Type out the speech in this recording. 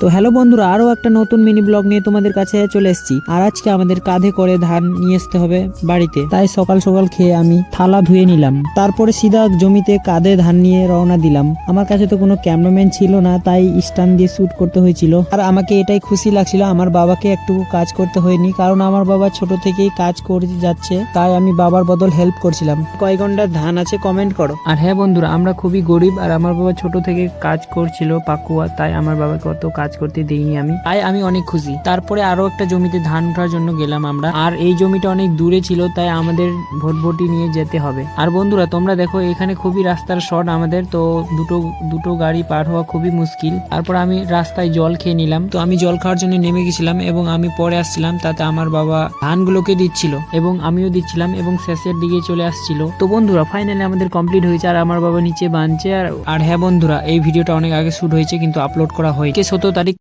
তো হ্যালো বন্ধুরা, আরো একটা নতুন মিনি ব্লগ নিয়ে তোমাদের কাছে চলে এসেছি। আর আজকে আমাদের কাঁধে করে ধান নিয়ে আসতে হবে বাড়িতে, তাই সকাল সকাল খেয়ে আমি থালা ধুয়ে নিলাম। তারপরে সিধা জমিতে কাঁধে ধান নিয়ে রওনা দিলাম। আমার কাছে তো কোনো ক্যামেরাম্যান ছিল না, তাই স্ট্যান্ড দিয়ে শুট করতে হয়েছিল। আর আমাকে এটাই খুশি লাগছিল, আমার বাবাকে একটু কাজ করতে হয়নি, কারণ আমার বাবা ছোট থেকেই কাজ করে যাচ্ছে, তাই আমি বাবার বদল হেল্প করছিলাম। কয় ঘন্টার ধান আছে কমেন্ট করো। আর হ্যাঁ বন্ধুরা, আমরা খুবই গরিব, আর আমার বাবা ছোট থেকে কাজ করছিল পাকুয়া, তাই আমার বাবাকে অত কাজ করতে দেইনি আমি, তাই আমি অনেক খুশি। তারপরে আরো একটা জমিতে ধান ওঠার জন্য গেলাম আমরা, আর এই জমিটা অনেক দূরে ছিল, তাই আমাদের ভোটভটি নিয়ে যেতে হবে। আর বন্ধুরা তোমরা দেখো, এখানে খুবই রাস্তার শর্ট আমাদের, তো দুটো গাড়ি পার হওয়া খুবই মুশকিল। তারপর আমি রাস্তায় জল খেয়ে নিলাম। তো আমি জল খাওয়ার জন্য নেমে গেছিলাম এবং আমি পরে আসছিলাম, তাতে আমার বাবা ধানগুলোকে দিচ্ছিল এবং আমিও দিচ্ছিলাম এবং শেষের দিকে চলে আসছিল। তো বন্ধুরা ফাইনালি আমাদের কমপ্লিট হয়েছে, আর আমার বাবা নিচে বাঁধছে। আর হ্যাঁ বন্ধুরা, এই ভিডিওটা অনেক আগে শুট হয়েছে কিন্তু আপলোড করা হয়, কে সত্যতা